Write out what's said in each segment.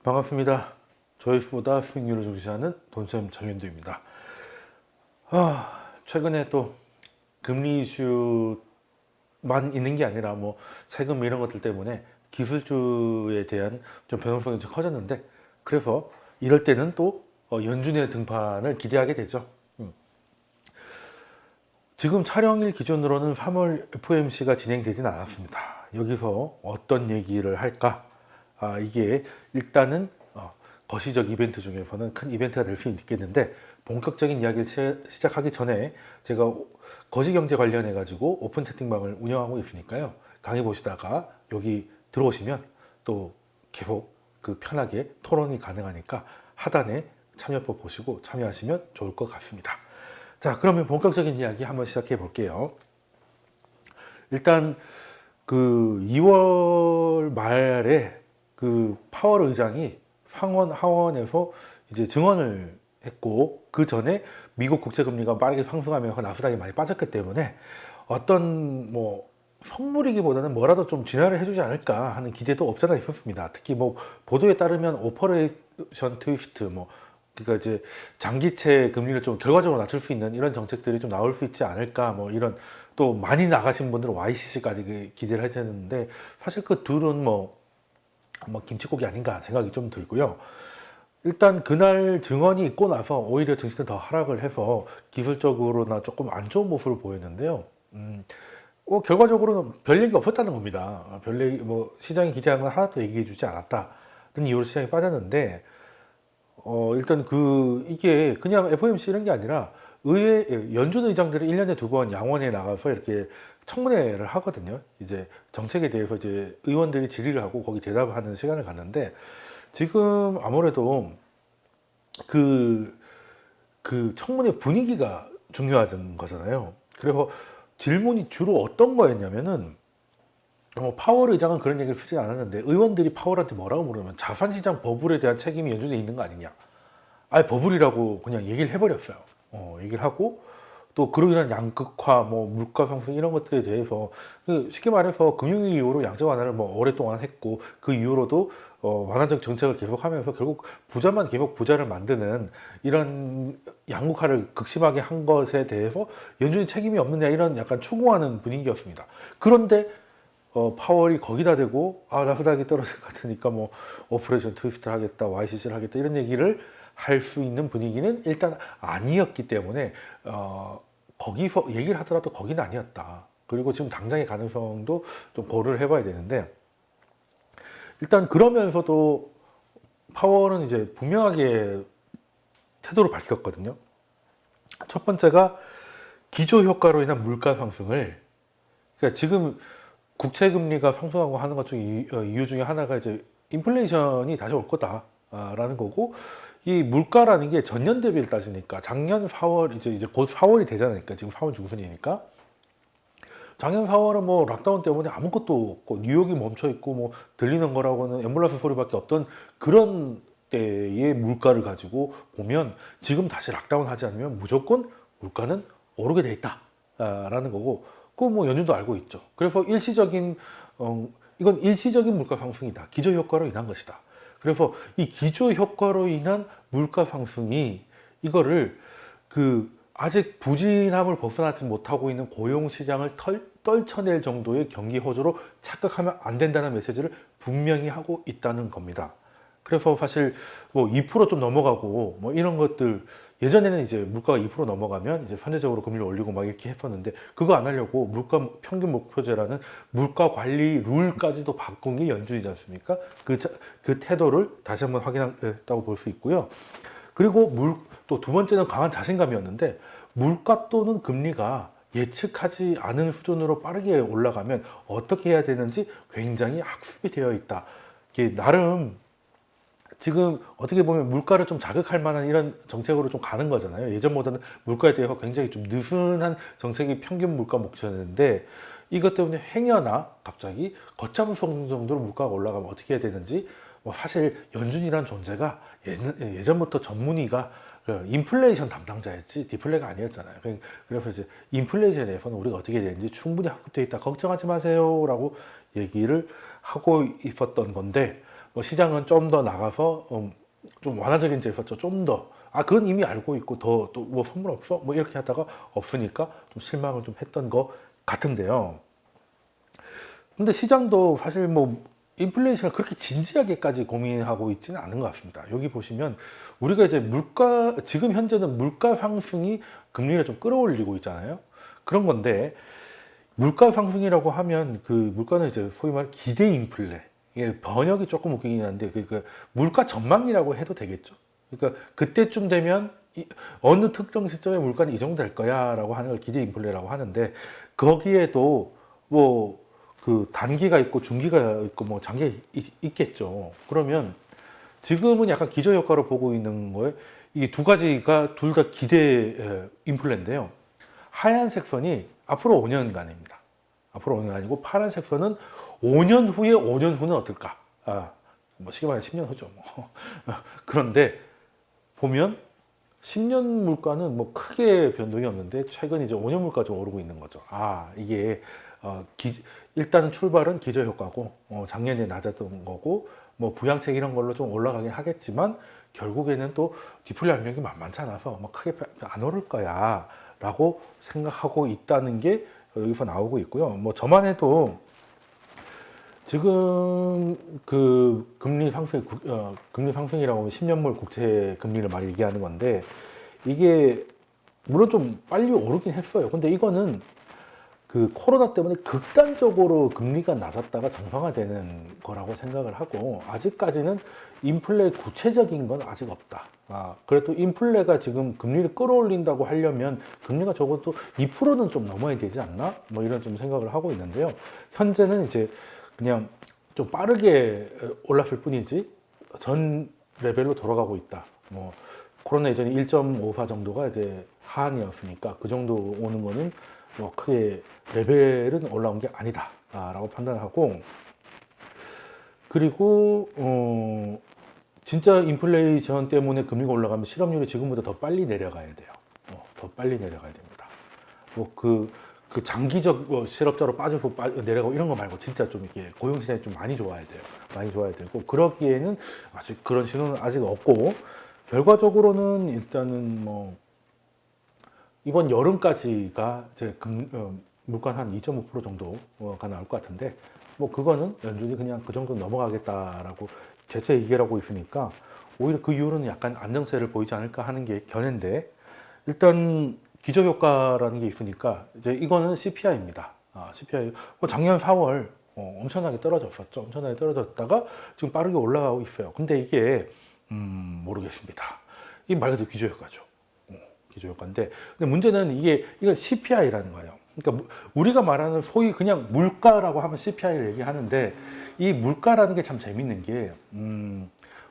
반갑습니다. 조회수보다 수익률을 중시하는 돈쌤 정현두입니다. 최근에 또 금리 이슈만 있는 게 아니라 뭐 세금 이런 것들 때문에 기술주에 대한 좀 변동성이 좀 커졌는데, 그래서 이럴 때는 또 연준의 등판을 기대하게 되죠. 지금 촬영일 기준으로는 3월 FOMC가 진행되진 않았습니다. 여기서 어떤 얘기를 할까? 이게 일단은 거시적 이벤트 중에서는 큰 이벤트가 될 수 있겠는데, 본격적인 이야기를 시작하기 전에 제가 거시경제 관련해 가지고 오픈 채팅방을 운영하고 있으니까요, 강의 보시다가 여기 들어오시면 또 계속 편하게 토론이 가능하니까 하단에 참여법 보시고 참여하시면 좋을 것 같습니다. 자, 그러면 본격적인 이야기 한번 시작해 볼게요. 일단 2월 말에 파월 의장이 상원 하원에서 이제 증언을 했고, 그 전에 미국 국채금리가 빠르게 상승하면서 나스닥이 많이 빠졌기 때문에 어떤 선물이기보다는 뭐라도 좀 진화를 해주지 않을까 하는 기대도 없잖아 있었습니다. 특히 보도에 따르면 오퍼레이션 트위스트 그러니까 이제 장기채 금리를 좀 결과적으로 낮출 수 있는 이런 정책들이 좀 나올 수 있지 않을까, 이런, 또 많이 나가신 분들은 YCC까지 기대를 하셨는데, 사실 그 둘은 김치국이 아닌가 생각이 좀 들고요. 일단 그날 증언이 있고 나서 오히려 증시는 더 하락을 해서 기술적으로나 조금 안 좋은 모습을 보였는데요. 결과적으로는 별 얘기 없었다는 겁니다. 별 얘기, 시장이 기대한 건 하나도 얘기해 주지 않았다는 이유로 시장이 빠졌는데, 일단 이게 그냥 FOMC 이런 게 아니라 연준 의장들이 1년에 2번 양원에 나가서 이렇게 청문회를 하거든요. 이제 정책에 대해서 이제 의원들이 질의를 하고 거기 대답하는 시간을 갖는데, 지금 아무래도 청문회 분위기가 중요한 거잖아요. 그래서 질문이 주로 어떤 거였냐면은, 파월 의장은 그런 얘기를 쓰지 않았는데, 의원들이 파월한테 뭐라고 물으면 자산시장 버블에 대한 책임이 연준에 있는 거 아니냐. 아예 버블이라고 그냥 얘기를 해버렸어요. 얘기를 하고, 또 그로 인한 양극화, 물가 상승 이런 것들에 대해서 쉽게 말해서 금융위 이후로 양적 완화를 오랫동안 했고, 그 이후로도 완화적 정책을 계속하면서 결국 부자만 계속 부자를 만드는 이런 양극화를 극심하게 한 것에 대해서 연준이 책임이 없느냐, 이런 약간 추궁하는 분위기였습니다. 그런데 파월이 거기다 대고 나스닥이 떨어질 것 같으니까 오퍼레이션 트위스트를 하겠다, YCC를 하겠다, 이런 얘기를 할 수 있는 분위기는 일단 아니었기 때문에 거기서 얘기를 하더라도 거기는 아니었다. 그리고 지금 당장의 가능성도 좀 고려를 해봐야 되는데, 일단 그러면서도 파월은 이제 분명하게 태도를 밝혔거든요. 첫 번째가 기조 효과로 인한 물가 상승을, 그러니까 지금 국채 금리가 상승하고 하는 것 중 이유 중에 하나가 이제 인플레이션이 다시 올 거다라는 거고, 이 물가라는 게 전년 대비를 따지니까 작년 4월 이제 곧 4월이 되잖아요. 지금 4월 중순이니까 작년 4월은 락다운 때문에 아무것도 없고 뉴욕이 멈춰 있고 들리는 거라고는 앰뷸런스 소리밖에 없던 그런 때의 물가를 가지고 보면, 지금 다시 락다운 하지 않으면 무조건 물가는 오르게 돼 있다라는 거고, 연준도 알고 있죠. 그래서 이건 일시적인 물가 상승이다. 기저 효과로 인한 것이다. 그래서 이 기저 효과로 인한 물가 상승이, 이거를 아직 부진함을 벗어나지 못하고 있는 고용 시장을 떨쳐낼 정도의 경기 호조로 착각하면 안 된다는 메시지를 분명히 하고 있다는 겁니다. 그래서 사실 2%좀 넘어가고 이런 것들, 예전에는 이제 물가가 2% 넘어가면 이제 선제적으로 금리를 올리고 이렇게 했었는데, 그거 안 하려고 물가 평균 목표제라는 물가 관리 룰까지도 바꾼 게 연준이지 않습니까? 그 태도를 다시 한번 확인했다고 볼 수 있고요. 그리고 또 두 번째는 강한 자신감이었는데, 물가 또는 금리가 예측하지 않은 수준으로 빠르게 올라가면 어떻게 해야 되는지 굉장히 학습이 되어 있다. 이게 나름 지금 어떻게 보면 물가를 좀 자극할 만한 이런 정책으로 좀 가는 거잖아요. 예전보다는 물가에 대해서 굉장히 좀 느슨한 정책이 평균 물가 목표였는데, 이것 때문에 행여나 갑자기 걷잡을 수 없는 정도로 물가가 올라가면 어떻게 해야 되는지, 사실 연준이란 존재가 예전부터 전문의가 인플레이션 담당자였지 디플레가 아니었잖아요. 그래서 이제 인플레이션에 대해서는 우리가 어떻게 해야 되는지 충분히 학습되어 있다, 걱정하지 마세요 라고 얘기를 하고 있었던 건데, 시장은 좀 더 나가서 좀 완화적인 제스처 좀 더, 그건 이미 알고 있고 더 또 뭐 선물 없어? 뭐 이렇게 하다가 없으니까 좀 실망을 좀 했던 것 같은데요. 근데 시장도 사실 뭐 인플레이션을 그렇게 진지하게까지 고민하고 있지는 않은 것 같습니다. 여기 보시면 우리가 이제 지금 현재는 물가 상승이 금리를 좀 끌어올리고 있잖아요. 그런 건데, 물가 상승이라고 하면 그 물가는 이제 소위 말 기대 인플레. 이게 번역이 조금 웃기긴 한데, 물가 전망이라고 해도 되겠죠. 그러니까 그때쯤 되면 어느 특정 시점에 물가는 이 정도 될 거야라고 하는 걸 기대 인플레라고 하는데, 거기에도 뭐 그 단기가 있고 중기가 있고 뭐 장기가 있겠죠. 그러면 지금은 약간 기저효과로 보고 있는 거에 이게 두 가지가 둘 다 기대 인플레인데요. 하얀색 선이 앞으로 5년간입니다. 앞으로 5년간이고 파란색 선은 5년 후에 5년 후는 어떨까? 뭐 쉽게 말해 10년 후죠. 뭐. 그런데 보면 10년 물가는 뭐 크게 변동이 없는데 최근 이제 5년 물가 좀 오르고 있는 거죠. 이게 일단은 출발은 기저효과고 작년에 낮았던 거고 뭐 부양책 이런 걸로 좀 올라가긴 하겠지만 결국에는 또 디플레 압력이 만만치 않아서 뭐 크게 안 오를 거야 라고 생각하고 있다는 게 여기서 나오고 있고요. 뭐 저만 해도 지금 그 금리 상승이라고 하면 10년물 국채 금리를 많이 얘기하는 건데, 이게 물론 좀 빨리 오르긴 했어요. 근데 이거는 그 코로나 때문에 극단적으로 금리가 낮았다가 정상화되는 거라고 생각을 하고, 아직까지는 인플레 구체적인 건 아직 없다. 그래도 인플레가 지금 금리를 끌어올린다고 하려면 금리가 적어도 2%는 좀 넘어야 되지 않나? 뭐 이런 좀 생각을 하고 있는데요. 현재는 이제 그냥 좀 빠르게 올랐을 뿐이지 전 레벨로 돌아가고 있다. 뭐 코로나 이전에 1.54 정도가 이제 하한이었으니까 그 정도 오는 거는 뭐 크게 레벨은 올라온 게 아니다라고 판단하고, 그리고 진짜 인플레이션 때문에 금리가 올라가면 실업률이 지금보다 더 빨리 내려가야 돼요. 더 빨리 내려가야 됩니다. 뭐 그 장기적 실업자로 빠져서 내려가고 이런 거 말고 진짜 좀 이렇게 고용시장이 좀 많이 좋아야 돼요. 많이 좋아야 되고, 그러기에는 아직 그런 신호는 아직 없고, 결과적으로는 일단은 뭐 이번 여름까지가 이제 물가 한 2.5% 정도가 나올 것 같은데, 뭐 그거는 연준이 그냥 그 정도 넘어가겠다라고 재차 얘기를 하고 있으니까 오히려 그 이후로는 약간 안정세를 보이지 않을까 하는 게 견해인데, 일단 기저효과라는 게 있으니까 이제 이거는 CPI입니다. CPI 작년 4월 엄청나게 떨어졌었죠. 엄청나게 떨어졌다가 지금 빠르게 올라가고 있어요. 근데 이게 모르겠습니다. 이 말 그대로 기저효과죠. 기저효과인데, 근데 문제는 이건 CPI라는 거예요. 그러니까 우리가 말하는 소위 그냥 물가라고 하면 CPI를 얘기하는데, 이 물가라는 게 참 재밌는 게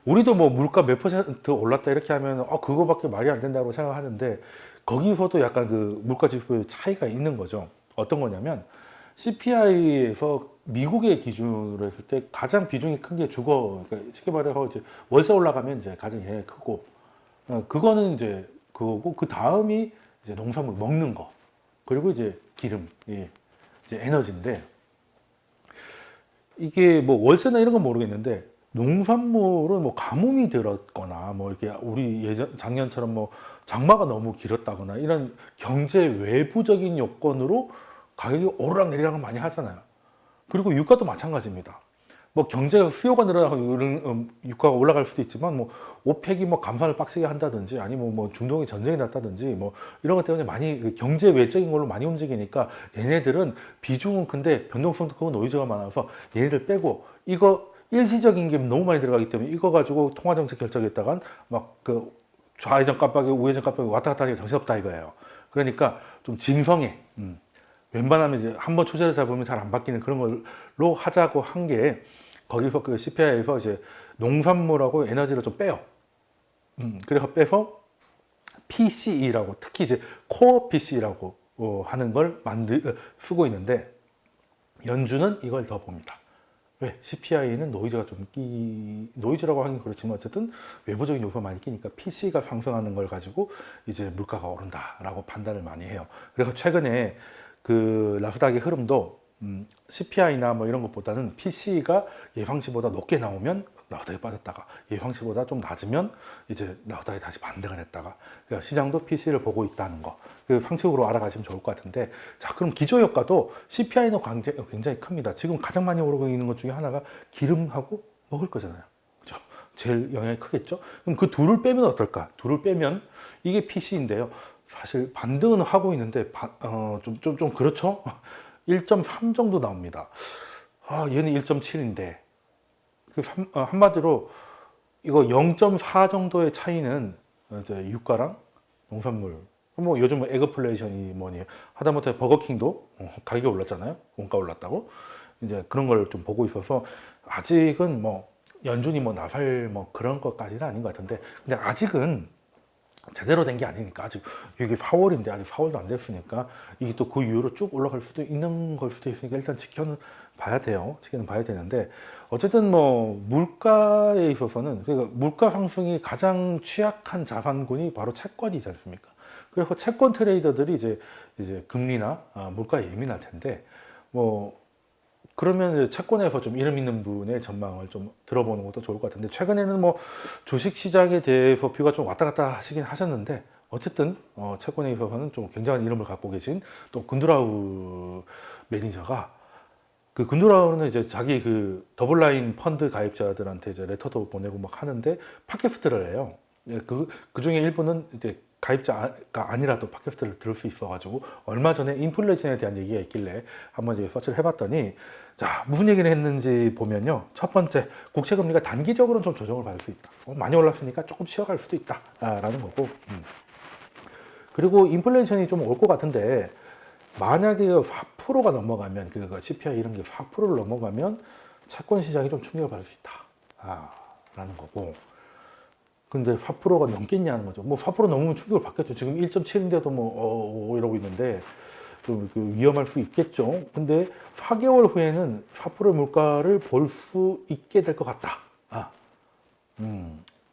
우리도 뭐 물가 몇 퍼센트 올랐다 이렇게 하면 그거밖에 말이 안 된다고 생각하는데, 거기서도 약간 그 물가 지수의 차이가 있는 거죠. 어떤 거냐면 CPI에서 미국의 기준으로 했을 때 가장 비중이 큰 게 주거, 그러니까 쉽게 말해서 이제 월세 올라가면 이제 가장 영향이 크고, 그거는 이제 그거고, 그 다음이 이제 농산물 먹는 거, 그리고 이제 기름, 이제 에너지인데, 이게 뭐 월세나 이런 건 모르겠는데 농산물은 뭐 가뭄이 들었거나 뭐 이렇게 우리 작년처럼 뭐 장마가 너무 길었다거나 이런 경제 외부적인 요건으로 가격이 오르락내리락을 많이 하잖아요. 그리고 유가도 마찬가지입니다. 뭐 경제가 수요가 늘어나고 유가가 올라갈 수도 있지만, 뭐 오펙이 뭐 감산을 빡세게 한다든지 아니면 뭐 중동에 전쟁이 났다든지 뭐 이런 것 때문에 많이 경제 외적인 걸로 많이 움직이니까 얘네들은 비중은 큰데 변동성도 크고 노이즈가 많아서 얘네들 빼고, 이거 일시적인 게 너무 많이 들어가기 때문에 이거 가지고 통화정책 결정했다간 막 그 좌회전 깜빡이 우회전 깜빡이 왔다 갔다 하니까 정신없다 이거예요. 그러니까 좀 진성에 웬만하면 이제 한번 추세를 잡으면 잘 안 바뀌는 그런 걸로 하자고 한 게, 거기서 그 CPI에서 이제 농산물하고 에너지를 좀 빼요. 그래서 빼서 PCE라고, 특히 이제 코어 PC라고 하는 걸 쓰고 있는데, 연준은 이걸 더 봅니다. 왜? CPI는 노이즈가 노이즈라고 하긴 그렇지만 어쨌든 외부적인 요소가 많이 끼니까 PC가 상승하는 걸 가지고 이제 물가가 오른다라고 판단을 많이 해요. 그래서 최근에 그 나스닥의 흐름도 CPI나 뭐 이런 것보다는 PC가 예상치보다 높게 나오면 나스닥이 빠졌다가 예상치보다 좀 낮으면 이제 나스닥이 다시 반등을 했다가 그러니까 시장도 PC를 보고 있다는 거 그 상식으로 알아가시면 좋을 것 같은데 자 그럼 기저효과도 CPI는 굉장히 큽니다. 지금 가장 많이 오르고 있는 것 중에 하나가 기름하고 먹을 거잖아요. 그죠? 제일 영향이 크겠죠. 그럼 그 둘을 빼면 어떨까? 둘을 빼면 이게 PC인데요. 사실 반등은 하고 있는데 좀 그렇죠? 1.3 정도 나옵니다. 얘는 1.7인데 한마디로 이거 0.4 정도의 차이는 이제 유가랑 농산물 뭐 요즘 에그플레이션이 뭐니 하다못해 버거킹도 가격이 올랐잖아요. 원가 올랐다고 이제 그런 걸 좀 보고 있어서 아직은 뭐 연준이 뭐 나설 뭐 그런 것까지는 아닌 것 같은데 근데 아직은 제대로 된 게 아니니까 아직 이게 4월인데 아직 4월도 안 됐으니까 이게 또 그 이후로 쭉 올라갈 수도 있는 걸 수도 있으니까 일단 지켜는 봐야 돼요. 지켜는 봐야 되는데 어쨌든 뭐 물가에 있어서는 그러니까 물가 상승이 가장 취약한 자산군이 바로 채권이지 않습니까? 그래서 채권 트레이더들이 이제 금리나 물가에 예민할 텐데 뭐 그러면 이제 채권에서 좀 이름 있는 분의 전망을 좀 들어보는 것도 좋을 것 같은데 최근에는 뭐 주식 시장에 대해서 뷰가 좀 왔다 갔다 하시긴 하셨는데 어쨌든 채권에 있어서는 좀 굉장한 이름을 갖고 계신 또 군드라우 매니저가 그 군드라우는 이제 자기 그 더블라인 펀드 가입자들한테 이제 레터도 보내고 막 하는데 팟캐스트를 해요. 그 중에 일부는 이제 가입자가 아니라도 팟캐스트를 들을 수 있어가지고 얼마 전에 인플레이션에 대한 얘기가 있길래 한번 이제 서치를 해봤더니 자 무슨 얘기를 했는지 보면요 첫 번째 국채금리가 단기적으로는 좀 조정을 받을 수 있다. 많이 올랐으니까 조금 쉬어갈 수도 있다라는 거고 그리고 인플레이션이 좀 올 것 같은데 만약에 4%가 넘어가면 그러니까 CPI 이런 게 4%를 넘어가면 채권 시장이 좀 충격을 받을 수 있다라는 거고 근데 4%가 넘겠냐는 거죠. 뭐 4% 넘으면 충격을 받겠죠. 지금 1.7인데도 뭐 이러고 있는데 좀 위험할 수 있겠죠. 근데 4개월 후에는 4%의 물가를 볼 수 있게 될 것 같다.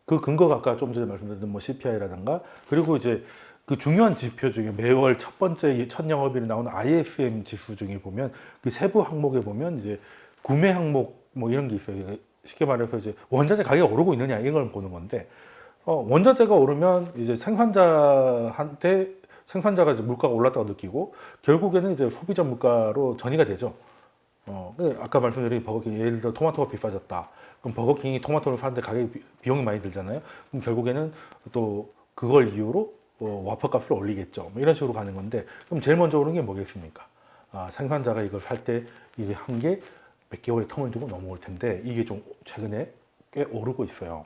그 근거가 아까 좀 전에 말씀드린 뭐 CPI라든가 그리고 이제 그 중요한 지표 중에 매월 첫 번째 첫 영업일에 나오는 ISM 지수 중에 보면 그 세부 항목에 보면 이제 구매 항목 뭐 이런 게 있어요. 쉽게 말해서 이제 원자재 가격이 오르고 있느냐 이런 걸 보는 건데 원자재가 오르면 이제 생산자가 이제 물가가 올랐다고 느끼고 결국에는 이제 소비자 물가로 전이가 되죠. 아까 말씀드린 버거킹 예를 들어 토마토가 비싸졌다. 그럼 버거킹이 토마토를 사는데 비용이 많이 들잖아요. 그럼 결국에는 또 그걸 이유로 와퍼값을 올리겠죠. 뭐 이런 식으로 가는 건데 그럼 제일 먼저 오른 게 뭐겠습니까? 생산자가 이걸 살 때 이게 한 게 몇 개월의 텀을 두고 넘어올 텐데 이게 좀 최근에 꽤 오르고 있어요.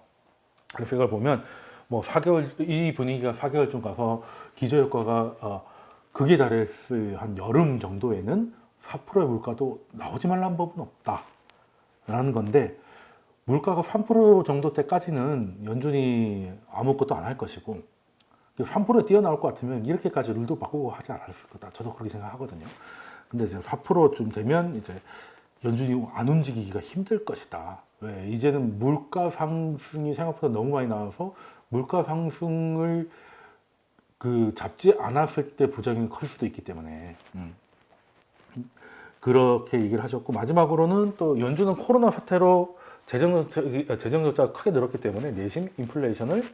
그래서 이걸 보면 뭐 4개월 이 분위기가 4개월쯤 가서 기저효과가 극에 달했을 한 여름 정도에는 4%의 물가도 나오지 말라는 법은 없다라는 건데 물가가 3% 정도 때까지는 연준이 아무것도 안 할 것이고 3%에 뛰어나올 것 같으면 이렇게까지 룰도 바꾸고 하지 않았을 거다. 저도 그렇게 생각하거든요. 근데 이제 4%쯤 되면 이제 연준이 안 움직이기가 힘들 것이다. 왜? 이제는 물가 상승이 생각보다 너무 많이 나와서 물가 상승을 잡지 않았을 때 부작용이 클 수도 있기 때문에 그렇게 얘기를 하셨고 마지막으로는 또 연준은 코로나 사태로 재정 적자가 크게 늘었기 때문에 내심 인플레이션을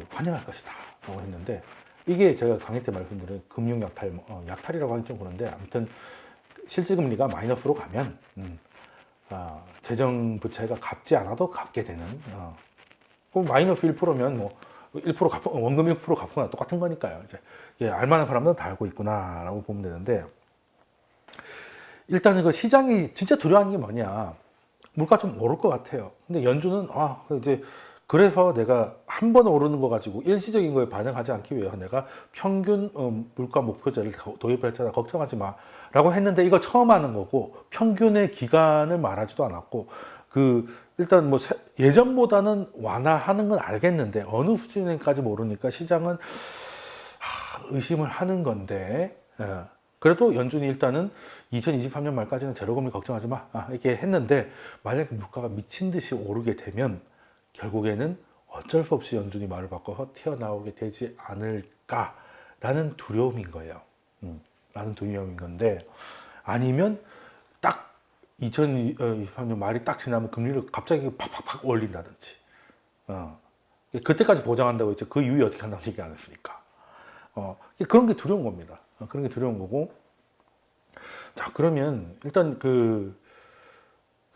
환영할 것이다라고 했는데 이게 제가 강의 때 말씀드린 금융 약탈 약탈이라고 하긴 좀 그런데 아무튼 실질금리가 마이너스로 가면 재정 부채가 갚지 않아도 갚게 되는 그럼 마이너스 1%면 뭐 1% 원금 1% 갚거나 똑같은 거니까요. 이제 알만한 사람들은 다 알고 있구나라고 보면 되는데 일단 이거 시장이 진짜 두려워하는 게 뭐냐 물가 좀 오를 것 같아요. 근데 연준은 이제 그래서 내가 한 번 오르는 거 가지고 일시적인 거에 반응하지 않기 위해서 내가 평균 물가 목표제를 도입했잖아 걱정하지 마 라고 했는데 이거 처음 하는 거고 평균의 기간을 말하지도 않았고 일단 뭐 예전보다는 완화하는 건 알겠는데 어느 수준까지 모르니까 시장은 의심을 하는 건데 그래도 연준이 일단은 2023년 말까지는 제로금리 걱정하지 마 이렇게 했는데 만약에 물가가 미친 듯이 오르게 되면 결국에는 어쩔 수 없이 연준이 말을 바꿔서 튀어나오게 되지 않을까라는 두려움인 거예요. 라는 두려움인 건데 아니면 딱 2023년 말이 딱 지나면 금리를 갑자기 팍팍팍 올린다든지, 그때까지 보장한다고 했죠. 그 이후에 어떻게 한다는 얘기 안 했으니까. 그런 게 두려운 겁니다. 그런 게 두려운 거고. 자, 그러면 일단 그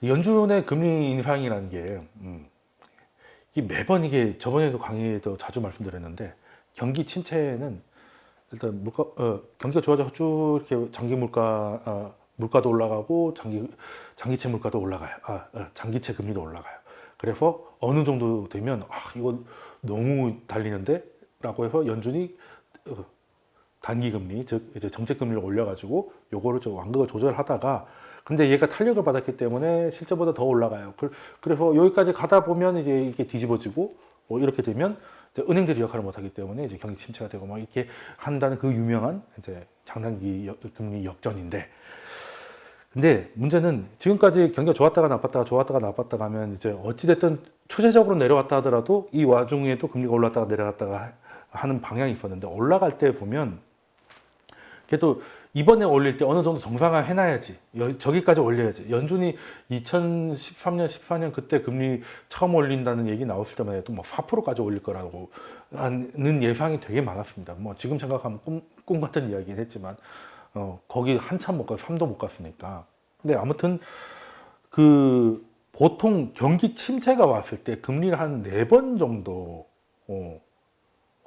연준의 금리 인상이라는 게, 이게 매번 이게 저번에도 강의에도 자주 말씀드렸는데, 경기 침체는 일단 경기가 좋아져서 쭉 이렇게 장기 물가도 올라가고 장기채 물가도 올라가요. 장기채 금리도 올라가요. 그래서 어느 정도 되면 이거 너무 달리는데 라고 해서 연준이 단기 금리, 즉 이제 정책 금리를 올려가지고 요거를 좀 완극을 조절하다가, 근데 얘가 탄력을 받았기 때문에 실제보다 더 올라가요. 그래서 여기까지 가다 보면 이제 이게 뒤집어지고 이렇게 되면 이제 은행들이 역할을 못하기 때문에 이제 경기 침체가 되고 막 이렇게 한다는 그 유명한 이제 장단기 금리 역전인데, 근데 문제는 지금까지 경기가 좋았다가 나빴다가 좋았다가 나빴다가 하면 이제 어찌됐든 추세적으로 내려왔다 하더라도 이 와중에도 금리가 올랐다가 내려갔다가 하는 방향이 있었는데, 올라갈 때 보면 그래도 이번에 올릴 때 어느 정도 정상화 해놔야지, 저기까지 올려야지. 연준이 2013년, 14년 그때 금리 처음 올린다는 얘기 나왔을 때만 해도 뭐 4%까지 올릴 거라고 하는 예상이 되게 많았습니다. 뭐 지금 생각하면 꿈 같은 이야기긴 했지만, 거기 한참 못 가서 3도 못 갔으니까. 근데 아무튼 그 보통 경기 침체가 왔을 때 금리를 한 4번 정도,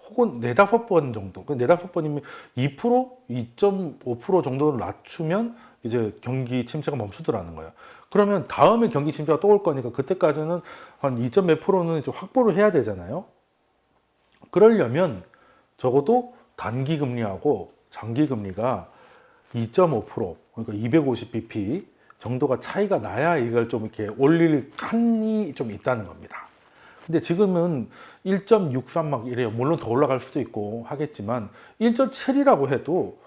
혹은 4~5번 정도, 그 4~5번이면 2%, 2.5% 정도를 낮추면 이제 경기 침체가 멈추더라는 거예요. 그러면 다음에 경기 침체가 또 올 거니까 그때까지는 한 2몇 %는 이제 확보를 해야 되잖아요. 그러려면 적어도 단기 금리하고 장기 금리가 2.5%, 그러니까 250bp 정도가 차이가 나야 이걸 좀 이렇게 올릴 칸이 좀 있다는 겁니다. 근데 지금은 1.63 막 이래요. 물론 더 올라갈 수도 있고 하겠지만 1.7이라고 해도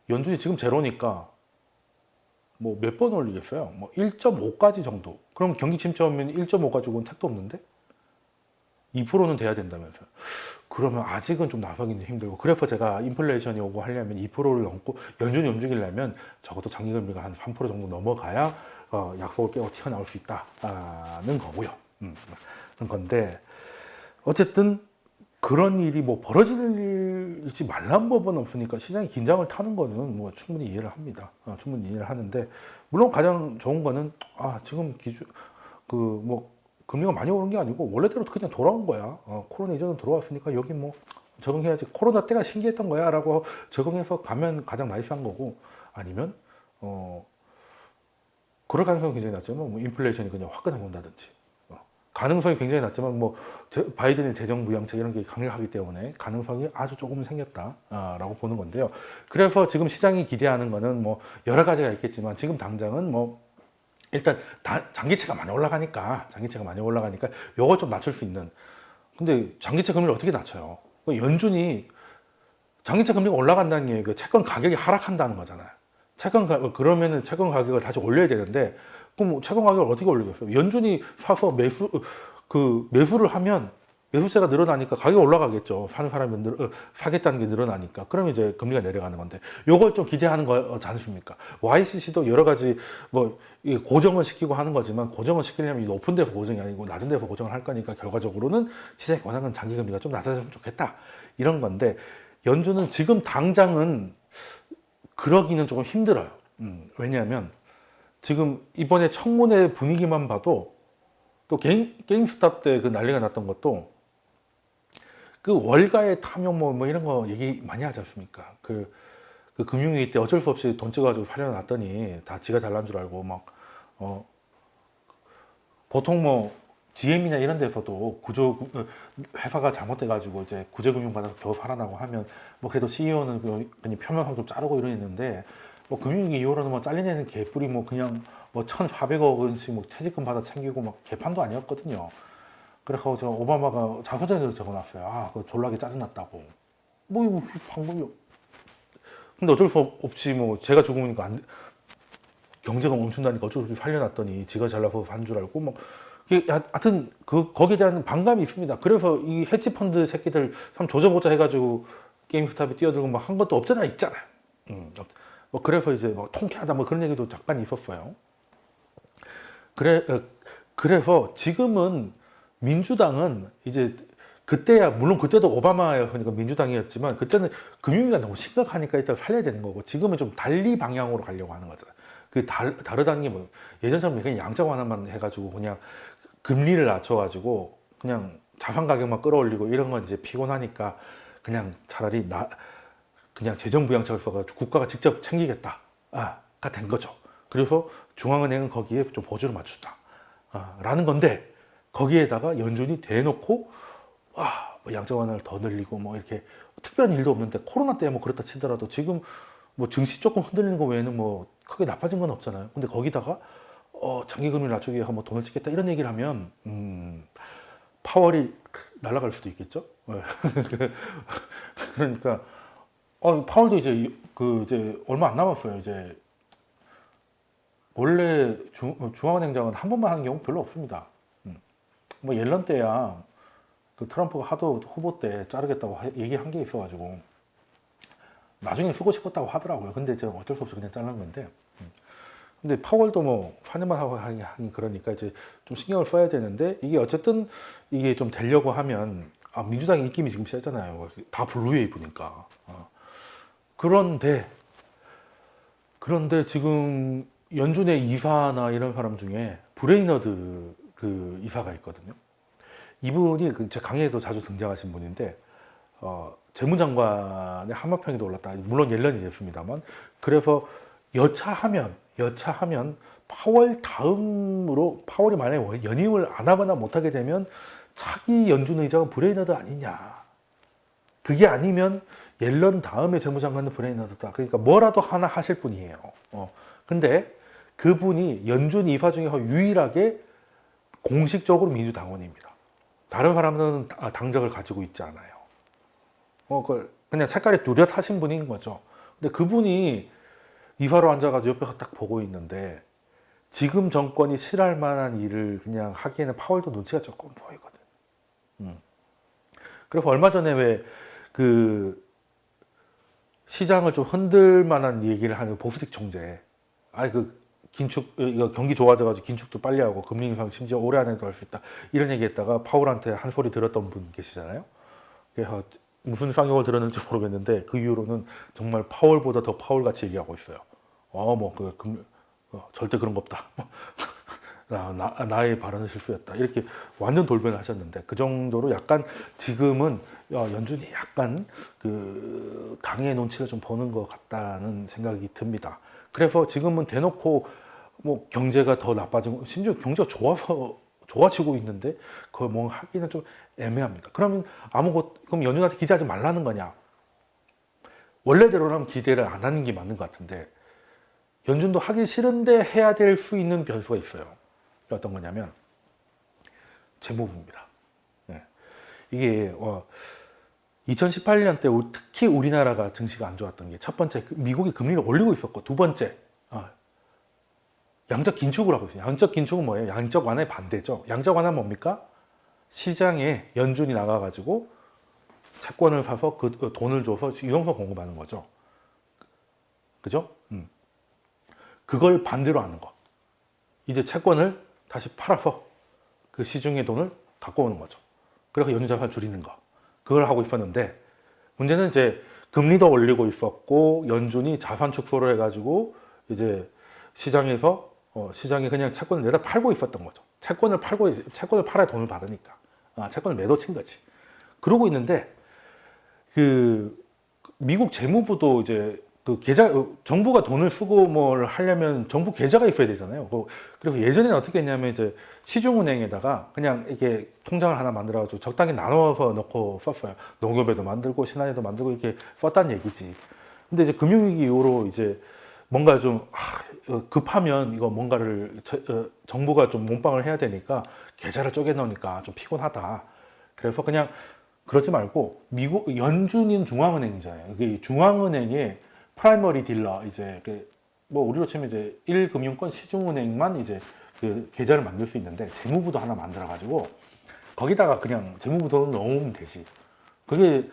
연준이 지금 제로니까 뭐 몇 번 올리겠어요? 뭐 1.5까지 정도. 그럼 경기 침체 오면 1.5 가지고는 택도 없는데 2%는 돼야 된다면서요. 그러면 아직은 좀 나서기는 힘들고, 그래서 제가 인플레이션이 오고 하려면 2%를 넘고 연준이 움직이려면 적어도 장기금리가 한 3% 정도 넘어가야 약속을 깨고 튀어나올 수 있다는 거고요. 그런 건데, 어쨌든 그런 일이 뭐 벌어지지 말란 법은 없으니까 시장이 긴장을 타는 거는 뭐 충분히 이해를 합니다. 충분히 이해를 하는데, 물론 가장 좋은 거는 지금 뭐 금리가 많이 오른 게 아니고 원래대로 그냥 돌아온 거야. 코로나 이전은 돌아왔으니까 여기 뭐 적응해야지. 코로나 때가 신기했던 거야 라고 적응해서 가면 가장 나이스한 거고, 아니면 그럴 가능성이 굉장히 낮지만 뭐 인플레이션이 그냥 화끈하게 온다든지, 가능성이 굉장히 낮지만 뭐 바이든의 재정 부양책 이런 게 강력하기 때문에 가능성이 아주 조금 생겼다라고 보는 건데요. 그래서 지금 시장이 기대하는 거는 뭐 여러 가지가 있겠지만, 지금 당장은 뭐 일단 장기채가 많이 올라가니까 요걸 좀 낮출 수 있는. 근데 장기채 금리를 어떻게 낮춰요? 연준이 장기채 금리가 올라간다는 게 그 채권 가격이 하락한다는 거잖아요. 그러면은 채권 가격을 다시 올려야 되는데, 그럼 채권 가격을 어떻게 올리겠어요? 연준이 사서 매수를 하면 매수세가 늘어나니까 가격이 올라가겠죠. 사는 사람이 사겠다는 게 늘어나니까. 그럼 이제 금리가 내려가는 건데, 요걸 좀 기대하는 거지 않습니까? YCC도 여러 가지 뭐 고정을 시키고 하는 거지만, 고정을 시키려면 높은 데서 고정이 아니고 낮은 데서 고정을 할 거니까 결과적으로는 시장이 원하는 장기 금리가 좀 낮아졌으면 좋겠다, 이런 건데, 연준은 지금 당장은 그러기는 조금 힘들어요. 왜냐하면 지금 이번에 청문회 분위기만 봐도, 또 게임스탑 때 그 난리가 났던 것도 그 월가의 탐욕 뭐 이런 거 얘기 많이 하지 않습니까? 그 금융위기 때 어쩔 수 없이 돈 찍어가지고 살려놨더니 다 지가 잘난 줄 알고 막 보통 뭐 GM이나 이런 데서도 회사가 잘못돼가지고 이제 구제금융 받아서 겨우 살아나고 하면 뭐 그래도 CEO는 그냥 표면상 좀 자르고 이러는데, 뭐 금융위기 이후로는 뭐 잘리내는 개뿔이 뭐 그냥 뭐 1,400억 원씩 뭐 퇴직금 받아 챙기고 막 개판도 아니었거든요. 그래서 저 오바마가 자서전에도 적어놨어요. 그거 졸라게 짜증났다고. 뭐 이거 방법이. 근데 어쩔 수 없이 뭐 제가 죽으니까 경제가 멈춘다니까 어쩔 수 없이 살려놨더니 지가 잘나서 산 줄 알고 뭐. 하여튼 거기에 대한 반감이 있습니다. 그래서 이 헤지펀드 새끼들 참 조져보자 해가지고 게임스탑에 뛰어들고 뭐 한 것도 없잖아, 있잖아요. 뭐 그래서 이제 뭐 통쾌하다 뭐 그런 얘기도 잠깐 있었어요. 그래서 지금은 민주당은 이제 그때야 물론 그때도 오바마였으니까 민주당이었지만 그때는 금융위기가 너무 심각하니까 일단 살려야 되는 거고 지금은 좀 달리 방향으로 가려고 하는 거잖아요. 다르다는 게 뭐 예전처럼 그냥 양적 완화만 해가지고 그냥 금리를 낮춰가지고 그냥 자산 가격만 끌어올리고 이런 건 이제 피곤하니까 그냥 차라리 그냥 재정 부양책을 써가지고 국가가 직접 챙기겠다가 된 거죠. 그래서 중앙은행은 거기에 좀 보조를 맞추다 라는 건데 거기에다가 연준이 대놓고 뭐 양적 완화를 더 늘리고 뭐 이렇게 특별한 일도 없는데 코로나 때 뭐 그렇다 치더라도 지금 뭐 증시 조금 흔들리는 거 외에는 뭐 크게 나빠진 건 없잖아요. 근데 거기다가 장기 금리 낮추기 위해서 뭐 돈을 찍겠다 이런 얘기를 하면 파월이 날아갈 수도 있겠죠. 그러니까 파월도 이제 얼마 안 남았어요. 이제 원래 중앙은행장은 한 번만 하는 경우 별로 없습니다. 뭐 옐런 때야 그 트럼프가 하도 후보 때 자르겠다고 얘기한 게 있어가지고 나중에 쓰고 싶었다고 하더라고요. 근데 제가 어쩔 수 없이 그냥 자른 건데. 근데 파월도 뭐 4년만 하고 하기 그러니까 이제 좀 신경을 써야 되는데 이게 어쨌든 이게 좀 되려고 하면 민주당의 입김이 지금 세잖아요. 다 블루웨이브니까. 그런데 지금 연준의 이사나 이런 사람 중에 브레이너드 그 이사가 있거든요. 이분이 제 강의에도 자주 등장하신 분인데 재무장관의 한마평에도 올랐다. 물론 옐런이 됐습니다만 그래서 여차하면 파월 다음으로 파월이 만약에 연임을 안 하거나 못하게 되면 차기 연준 의장은 브레이너드 아니냐. 그게 아니면 옐런 다음에 재무장관은 브레이너드다. 그러니까 뭐라도 하나 하실 분이에요. 근데 그분이 연준 이사 중에서 유일하게 공식적으로 민주당원입니다. 다른 사람들은 당적을 가지고 있지 않아요. 그냥 색깔이 뚜렷하신 분인 거죠. 근데 그분이 이사로 앉아가지고 옆에서 딱 보고 있는데 지금 정권이 싫어할 만한 일을 그냥 하기에는 파월도 눈치가 조금 보이거든. 그래서 얼마 전에 왜 그 시장을 좀 흔들 만한 얘기를 하는 보수직 총재, 이거 경기 좋아져가지고 긴축도 빨리 하고 금리 인상 심지어 올해 안에도 할 수 있다 이런 얘기했다가 파월한테 한 소리 들었던 분 계시잖아요. 그래서 무슨 상용을 들었는지 모르겠는데 그 이후로는 정말 파월보다 더 파월같이 얘기하고 있어요. 절대 그런 거 없다. 나의 발언은 실수였다. 이렇게 완전 돌변을 하셨는데 그 정도로 약간 지금은 연준이 약간 그 당의 눈치를 좀 보는 것 같다는 생각이 듭니다. 그래서 지금은 대놓고 뭐 경제가 더 나빠지고 심지어 경제가 좋아지고 있는데 그걸 뭐 하기는 좀 애매합니다. 그럼 연준한테 기대하지 말라는 거냐? 원래대로라면 기대를 안 하는 게 맞는 것 같은데 연준도 하기 싫은데 해야 될 수 있는 변수가 있어요. 어떤 거냐면 재무부입니다. 이게 2018년 때 특히 우리나라가 증시가 안 좋았던 게 첫 번째 미국이 금리를 올리고 있었고 두 번째 양적 긴축을 하고 있어요. 양적 긴축은 뭐예요? 양적 완화의 반대죠. 양적 완화는 뭡니까? 시장에 연준이 나가가지고 채권을 사서 그 돈을 줘서 유동성 공급하는 거죠. 그죠? 그걸 반대로 하는 거. 이제 채권을 다시 팔아서 그 시중의 돈을 갖고 오는 거죠. 그래서 연준 자산을 줄이는 거. 그걸 하고 있었는데 문제는 이제 금리도 올리고 있었고 연준이 자산 축소를 해가지고 이제 시장에서 시장에 그냥 채권을 내다 팔고 있었던 거죠. 채권을 팔아야 돈을 받으니까. 채권을 매도 친 거지. 그러고 있는데 그 미국 재무부도 이제 그 정부가 돈을 쓰고 뭘 하려면 정부 계좌가 있어야 되잖아요. 그래서 예전에는 어떻게 했냐면 이제 시중은행에다가 그냥 이렇게 통장을 하나 만들어가지고 적당히 나눠서 넣고 썼어요. 농협에도 만들고 신한에도 만들고 이렇게 썼다는 얘기지. 근데 이제 금융위기 이후로 이제 뭔가 좀 급하면 이거 뭔가를 정부가 좀 몸빵을 해야 되니까 계좌를 쪼개 넣으니까 좀 피곤하다. 그래서 그냥 그러지 말고 미국 연준인 중앙은행이잖아요. 그 중앙은행의 프라이머리 딜러 이제 뭐 우리로 치면 이제 1금융권 시중은행만 이제 그 계좌를 만들 수 있는데 재무부도 하나 만들어 가지고 거기다가 그냥 재무부 돈을 넣으면 되지. 그게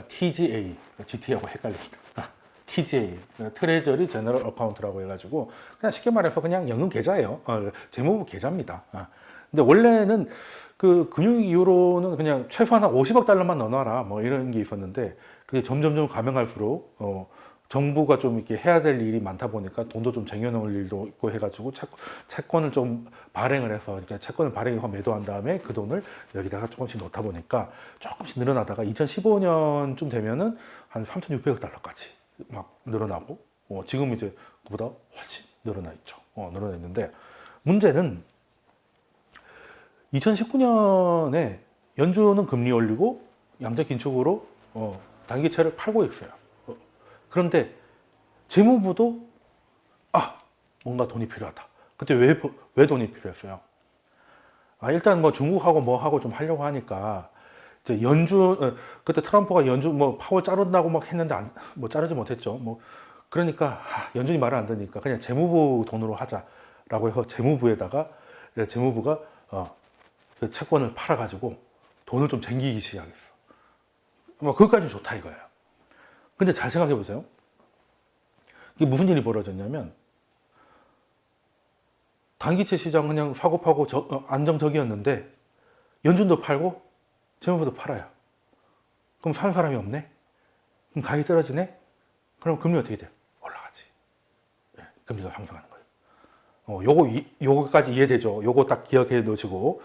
TGA, GT하고 헷갈립니다. TJ, 트레저리 제너럴 어카운트라고 해가지고 그냥 쉽게 말해서 그냥 연금 계좌예요. 재무부 계좌입니다. 근데 원래는 그 금융위기 이후로는 그냥 최소한 한 50억 달러만 넣어놔라 뭐 이런 게 있었는데 그게 점점점 가명할수록 정부가 좀 이렇게 해야 될 일이 많다 보니까 돈도 좀 쟁여놓을 일도 있고 해가지고 채권을 좀 발행을 해서 그러니까 채권을 발행해서 매도한 다음에 그 돈을 여기다가 조금씩 넣다 보니까 조금씩 늘어나다가 2015년쯤 되면은 한 3,600억 달러까지 막 늘어나고 지금 이제 그보다 훨씬 늘어나 있죠. 늘어나 있는데 문제는 2019년에 연준은 금리 올리고 양적 긴축으로 단기채를 팔고 있어요. 그런데 재무부도 뭔가 돈이 필요하다. 그때 왜 돈이 필요했어요? 일단 뭐 중국하고 뭐 하고 좀 하려고 하니까 이제 그때 트럼프가 연준 뭐 파월 자른다고 막 했는데 뭐 자르지 못했죠. 뭐 그러니까 연준이 말을 안 듣니까 그냥 재무부 돈으로 하자라고 해서 재무부가 그 채권을 팔아가지고 돈을 좀 쟁기기 시작했어. 뭐 그것까지 좋다 이거예요. 근데 잘 생각해 보세요. 이게 무슨 일이 벌어졌냐면 단기채 시장 그냥 사고 파고 안정적이었는데 연준도 팔고 재무부도 팔아요. 그럼 사는 사람이 없네? 그럼 가격이 떨어지네? 그럼 금리 어떻게 돼? 올라가지. 금리가 상승하는 거예요. 요거까지 이해되죠? 요거 딱 기억해 놓으시고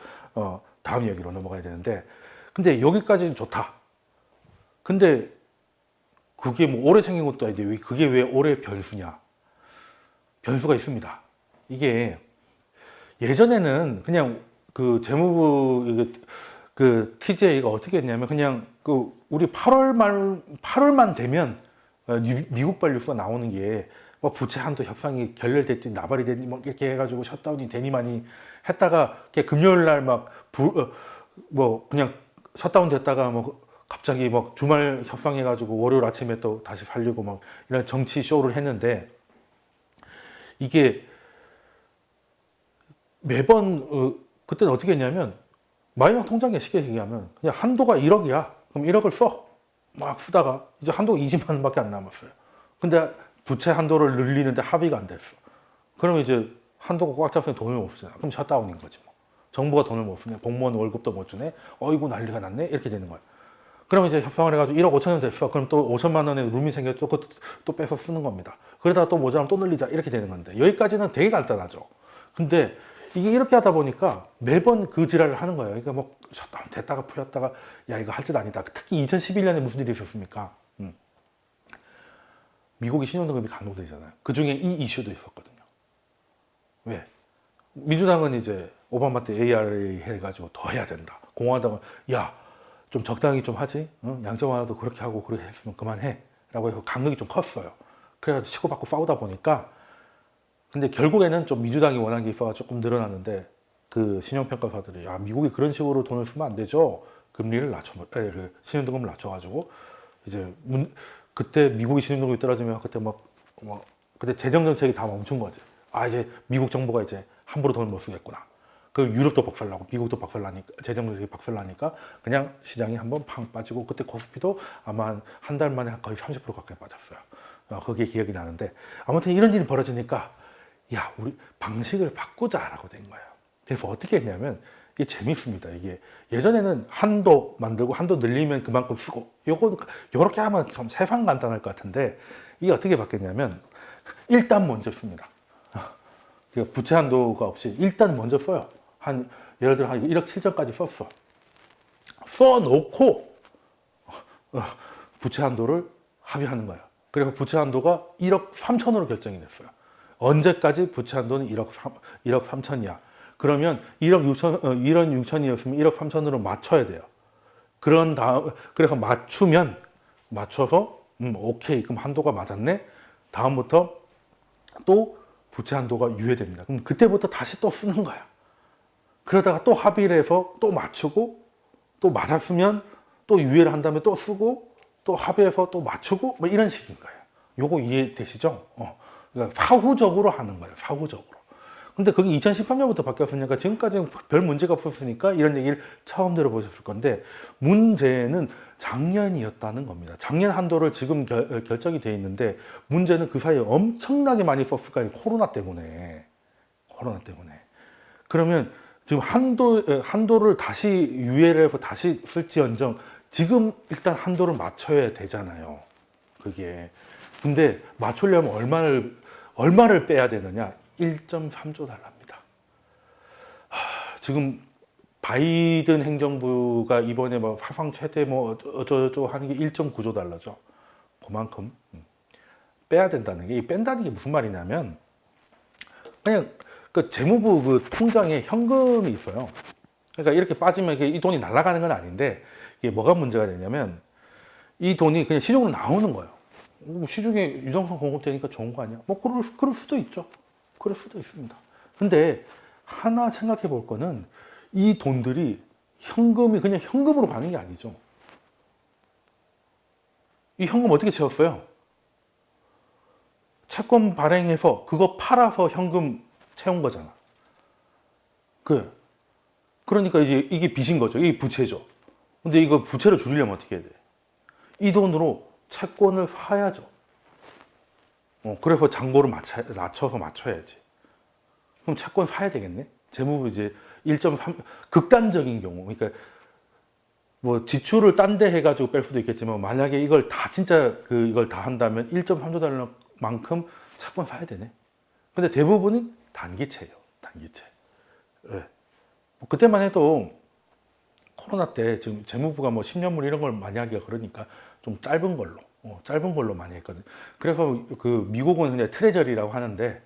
다음 이야기로 넘어가야 되는데 근데 여기까지는 좋다. 근데 그게 뭐 올해 생긴 것도 아닌데 그게 왜 올해 변수냐? 변수가 있습니다. 이게 예전에는 그냥 그 재무부 그 TJ가 어떻게 했냐면 그냥 그 우리 8월만 되면 미국발 뉴스가 나오는 게 뭐 부채 한도 협상이 결렬됐더니 나발이 됐니 뭐 이렇게 해가지고 셧다운이 되니만이 했다가 금요일 날 뭐 그냥 셧다운 됐다가 뭐 갑자기 막 주말 협상해가지고 월요일 아침에 또 다시 살리고 막 이런 정치 쇼를 했는데 이게 매번 그때는 어떻게 했냐면 마지막 통장에 쉽게 얘기하면 그냥 한도가 1억이야. 그럼 1억을 써. 막 쓰다가 이제 한도가 20만 원밖에 안 남았어요. 근데 부채 한도를 늘리는데 합의가 안 됐어. 그러면 이제 한도가 꽉 잡으면 돈을 못 쓰잖아. 그럼 셧다운인 거지 뭐. 정부가 돈을 못 쓰네. 공무원 월급도 못 주네. 어이구 난리가 났네. 이렇게 되는 거야. 그러면 이제 협상을 해가지고 1억 5천 원 됐어. 그럼 또 5천만 원의 룸이 생겼죠. 그것도 또 빼서 쓰는 겁니다. 그러다가 또 모자라면 또 늘리자. 이렇게 되는 건데 여기까지는 되게 간단하죠. 근데 이게 이렇게 하다 보니까 매번 그 지랄을 하는 거예요. 그러니까 뭐 셧다운 됐다가 풀렸다가 야 이거 할 짓 아니다. 특히 2011년에 무슨 일이 있었습니까? 미국이 신용등급이 감독되잖아요. 그 중에 이 이슈도 있었거든요. 왜? 민주당은 이제 오바마 때 ARA 해가지고 더 해야 된다. 공화당은 야 좀 적당히 좀 하지. 양정화도 그렇게 하고 그렇게 했으면 그만해. 라고 해서 강력이 좀 컸어요. 그래가지고 치고받고 싸우다 보니까 근데 결국에는 좀 민주당이 원한 게 있어서 조금 늘어났는데 그 신용평가사들이 야 미국이 그런 식으로 돈을 쓰면 안 되죠. 금리를 신용등급을 낮춰가지고 이제 그때 미국이 신용등급이 떨어지면 그때 그때 재정정책이 다 멈춘 거지. 이제 미국 정부가 이제 함부로 돈을 못 쓰겠구나. 그 유럽도 박살나고 미국도 박살나니까 재정정책이 박살나니까 그냥 시장이 한번 팡 빠지고 그때 코스피도 아마 한 달 만에 거의 30% 가까이 빠졌어요. 그게 기억이 나는데 아무튼 이런 일이 벌어지니까 야 우리 방식을 바꾸자라고 된 거예요. 그래서 어떻게 했냐면 이게 재밌습니다. 이게 예전에는 한도 만들고 한도 늘리면 그만큼 쓰고 요렇게 하면 참 세상 간단할 것 같은데 이게 어떻게 바뀌었냐면 일단 먼저 씁니다. 부채 한도가 없이 일단 먼저 써요. 예를 들어 한 1억 7천까지 썼어. 써놓고 부채 한도를 합의하는 거예요. 그리고 부채 한도가 1억 3천으로 결정이 됐어요. 언제까지 부채 한도는 1억 3천이야. 그러면 1억 6천이었으면 1억 3천으로 맞춰야 돼요. 그런 다음, 그래서 맞춰서, 오케이. 그럼 한도가 맞았네? 다음부터 또 부채 한도가 유예됩니다. 그럼 그때부터 다시 또 쓰는 거야. 그러다가 또 합의를 해서 또 맞추고, 또 맞았으면 또 유예를 한 다음에 또 쓰고, 또 합의해서 또 맞추고, 뭐 이런 식인 거예요. 요거 이해되시죠? 그러니까 사후적으로 하는 거예요. 사후적으로. 근데 그게 2013년부터 바뀌었으니까 지금까지는 별 문제가 없었으니까 이런 얘기를 처음 들어보셨을 건데 문제는 작년이었다는 겁니다. 작년 한도를 지금 결정이 돼 있는데 문제는 그 사이에 엄청나게 많이 썼을 거 아니에요. 코로나 때문에. 코로나 때문에. 그러면 지금 한도를 다시 유예를 해서 다시 쓸지언정 지금 일단 한도를 맞춰야 되잖아요. 그게. 근데 맞추려면 얼마를 빼야 되느냐? 1.3조 달러입니다. 지금 바이든 행정부가 이번에 뭐 사상 최대 뭐 어쩌고 하는 게 1.9조 달러죠. 그만큼 빼야 된다는 게, 뺀다는 게 무슨 말이냐면 그냥 그 재무부 그 통장에 현금이 있어요. 그러니까 이렇게 빠지면 이 돈이 날아가는 건 아닌데 이게 뭐가 문제가 되냐면 이 돈이 그냥 시중으로 나오는 거예요. 시중에 유동성 공급되니까 좋은 거 아니야? 뭐 그럴 수도 있죠. 그럴 수도 있습니다. 근데 하나 생각해 볼 거는 이 돈들이 현금이 그냥 현금으로 가는 게 아니죠. 이 현금 어떻게 채웠어요? 채권 발행해서 그거 팔아서 현금 채운 거잖아. 그러니까 이제 이게 빚인 거죠. 이게 부채죠. 근데 이거 부채를 줄이려면 어떻게 해야 돼? 이 돈으로 채권을 사야죠. 그래서 잔고를 낮춰서 맞춰야지. 그럼 채권 사야 되겠네? 재무부 이제 1.3, 극단적인 경우, 그러니까 뭐 지출을 딴 데 해가지고 뺄 수도 있겠지만 만약에 이걸 다 진짜 이걸 다 한다면 1.3조 달러만큼 채권 사야 되네. 근데 대부분은 단기채예요. 단기채. 네. 그때만 해도 코로나 때 지금 재무부가 뭐 10년물 이런 걸 많이 하기가 그러니까 좀 짧은 걸로 많이 했거든. 그래서 그 미국은 그냥 트레저리라고 하는데,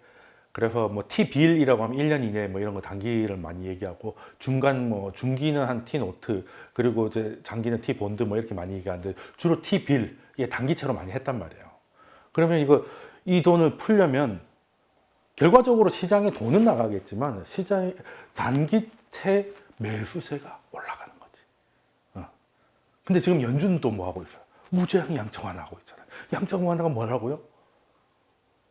그래서 뭐 T빌이라고 하면 1년 이내 뭐 이런 거 단기를 많이 얘기하고, 중간 뭐 중기는 한 T노트, 그리고 이제 장기는 T본드 뭐 이렇게 많이 얘기하는데 주로 T빌, 이게 단기채로 많이 했단 말이에요. 그러면 이 돈을 풀려면 결과적으로 시장에 돈은 나가겠지만 시장에 단기채 매수세가 올라가는 거지. 근데 지금 연준은 또 뭐 하고 있어요? 무제한 양적 완화하고 있잖아요. 양적 완화가 뭐라고요?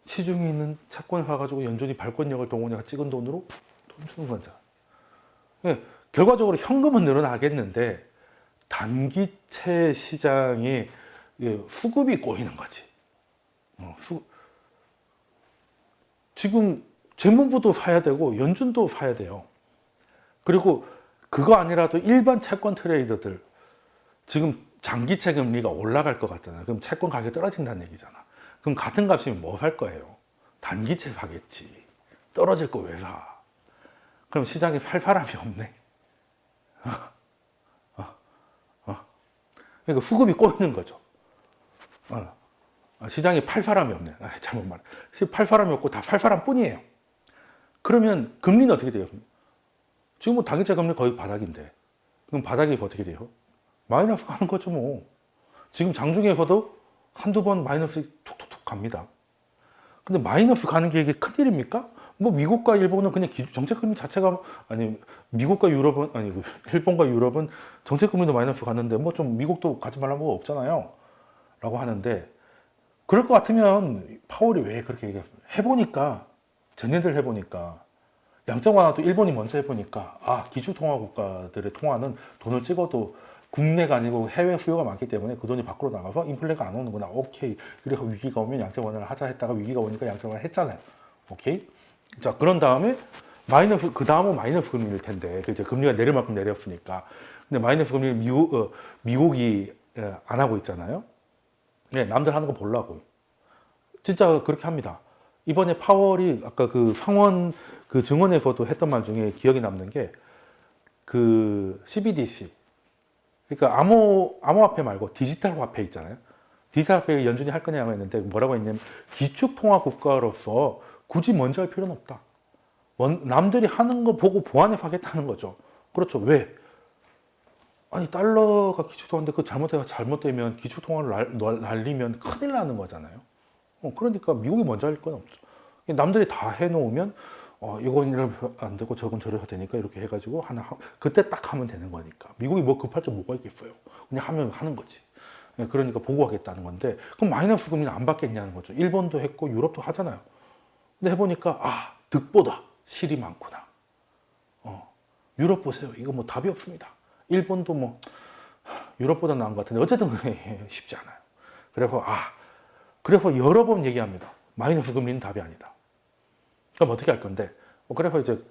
시중에 있는 채권을 사가지고 연준이 발권력을 동원해서 찍은 돈으로 돈 주는 거잖아. 결과적으로 현금은 늘어나겠는데 단기채 시장에 수급이 꼬이는 거지. 지금 재무부도 사야 되고 연준도 사야 돼요. 그리고 그거 아니라도 일반 채권 트레이더들 지금 장기채 금리가 올라갈 것 같잖아요. 그럼 채권 가격이 떨어진다는 얘기잖아. 그럼 같은 값이면 뭐 살 거예요? 단기채 사겠지. 떨어질 거 왜 사? 그럼 시장에 살 사람이 없네. 그러니까 수급이 꼬이는 거죠. 시장에 팔 사람이 없네. 잘못 말해. 팔 사람이 없고 다 살 사람 뿐이에요. 그러면 금리는 어떻게 돼요? 지금 뭐 단기채 금리 거의 바닥인데. 그럼 바닥이 어떻게 돼요? 마이너스 가는 거죠, 뭐. 지금 장중에서도 한두 번 마이너스 툭툭툭 갑니다. 근데 마이너스 가는 게 이게 큰일입니까? 뭐 미국과 일본은 그냥 정책금리 자체가, 아니 미국과 유럽은, 아니 일본과 유럽은 정책금리도 마이너스 갔는데 뭐 좀 미국도 가지 말라는 거 없잖아요 라고 하는데, 그럴 것 같으면 파월이 왜 그렇게 얘기했어요? 쟤네들 해보니까 양적 완화도 일본이 먼저 해보니까 기주통화 국가들의 통화는 돈을 찍어도 국내가 아니고 해외 수요가 많기 때문에 그 돈이 밖으로 나가서 인플레가 안 오는구나. 오케이. 그래서 위기가 오면 양적 완화를 하자 했다가 위기가 오니까 양적 완화를 했잖아요. 오케이. 자, 그런 다음에 그 다음은 마이너스 금리일 텐데, 이제 금리가 내릴 만큼 내렸으니까. 근데 마이너스 금리를 미국이 안 하고 있잖아요. 네, 남들 하는 거 보려고. 진짜 그렇게 합니다. 이번에 파월이 아까 그 상원 그 증언에서도 했던 말 중에 기억이 남는 게 그 CBDC. 그러니까 암호화폐 말고 디지털 화폐 있잖아요. 디지털 화폐 연준이 할 거냐고 했는데 뭐라고 했냐면 기축통화 국가로서 굳이 먼저 할 필요는 없다. 남들이 하는 거 보고 보완해서 하겠다는 거죠. 그렇죠. 왜? 아니 달러가 기축통화인데 그 잘못되면 기축통화를 날리면 큰일 나는 거잖아요. 그러니까 미국이 먼저 할 건 없죠. 남들이 다 해놓으면 이건 이러면 안 되고 저건 저래야 되니까 이렇게 해가지고 그때 딱 하면 되는 거니까. 미국이 뭐 급할 게 뭐가 있겠어요. 그냥 하면 하는 거지. 그러니까 보고하겠다는 건데, 그럼 마이너스 금리는 안 받겠냐는 거죠. 일본도 했고 유럽도 하잖아요. 근데 해보니까 득보다 실이 많구나. 유럽 보세요. 이거 뭐 답이 없습니다. 일본도 뭐 유럽보다 나은 것 같은데 어쨌든 쉽지 않아요. 그래서 여러 번 얘기합니다. 마이너스 금리는 답이 아니다. 그럼 어떻게 할 건데? 그래서 이제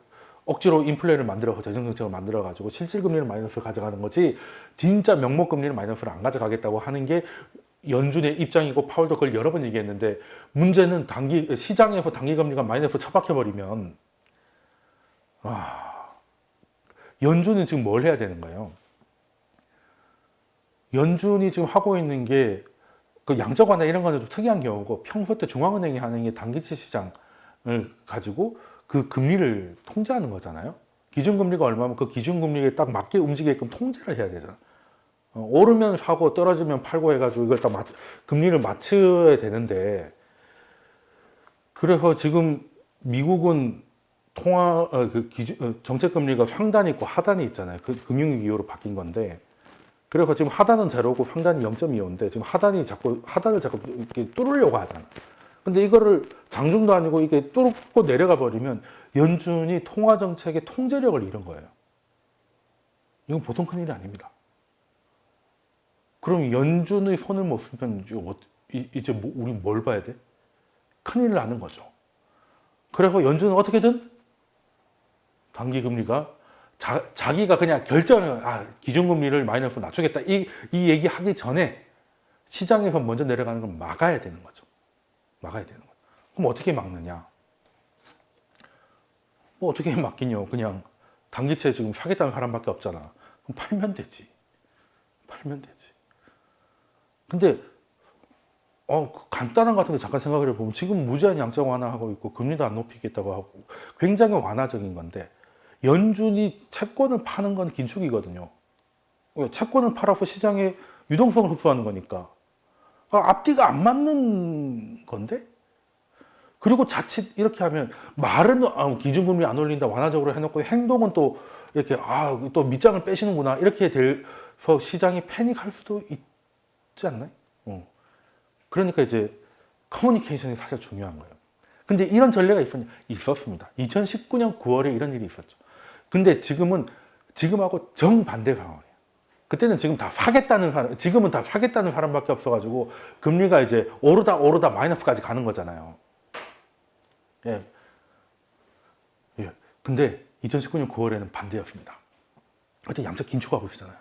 억지로 인플레를 만들어서 재정정책을 만들어가지고 실질금리를 마이너스를 가져가는 거지 진짜 명목금리를 마이너스를 안 가져가겠다고 하는 게 연준의 입장이고 파월도 그걸 여러 번 얘기했는데 문제는 시장에서 단기금리가 마이너스 처박혀버리면 연준은 지금 뭘 해야 되는 거예요? 연준이 지금 하고 있는 게 그 양적 완화 이런 거는 좀 특이한 경우고 평소 때 중앙은행이 하는 게 단기채 시장을 가지고 그 금리를 통제하는 거잖아요. 기준금리가 얼마면 그 기준금리에 딱 맞게 움직이게끔 통제를 해야 되잖아. 오르면 사고 떨어지면 팔고 해가지고 이걸 딱 금리를 맞춰야 되는데 그래서 지금 미국은 정책금리가 상단이 있고 하단이 있잖아요. 그 금융위기로 바뀐 건데 그래서 지금 하단은 제로고 상단이 0.25인데 지금 하단을 자꾸 이렇게 뚫으려고 하잖아. 근데 이거를 장중도 아니고 이게 뚫고 내려가 버리면 연준이 통화 정책의 통제력을 잃은 거예요. 이건 보통 큰일이 아닙니다. 그럼 연준의 손을 못 쓰면 이제 우리 뭘 봐야 돼? 큰일 나는 거죠. 그래서 연준은 어떻게든 단기 금리가 자기가 그냥 결정을 기준금리를 마이너스 낮추겠다 이 얘기 하기 전에 시장에서 먼저 내려가는 걸 막아야 되는 거죠. 그럼 어떻게 막느냐? 어떻게 막긴요? 그냥 단기채 지금 사겠다는 사람밖에 없잖아. 그럼 팔면 되지. 근데 간단한 것 같은데 잠깐 생각을 해보면 지금 무제한 양적 완화하고 있고 금리도 안 높이겠다고 하고 굉장히 완화적인 건데 연준이 채권을 파는 건 긴축이거든요. 채권을 팔아서 시장의 유동성을 흡수하는 거니까 앞뒤가 안 맞는 건데 그리고 자칫 이렇게 하면 말은 기준금리 안 올린다 완화적으로 해놓고 행동은 또 이렇게 또 밑장을 빼시는구나 이렇게 돼서 시장이 패닉할 수도 있지 않나요? 그러니까 이제 커뮤니케이션이 사실 중요한 거예요. 근데 이런 전례가 있었습니다. 2019년 9월에 이런 일이 있었죠. 근데 지금하고 정반대 상황이에요. 그때는 지금은 다 사겠다는 사람밖에 없어가지고 금리가 이제 오르다 마이너스까지 가는 거잖아요. 예. 근데 2019년 9월에는 반대였습니다. 그때 양적 긴축하고 있잖아요.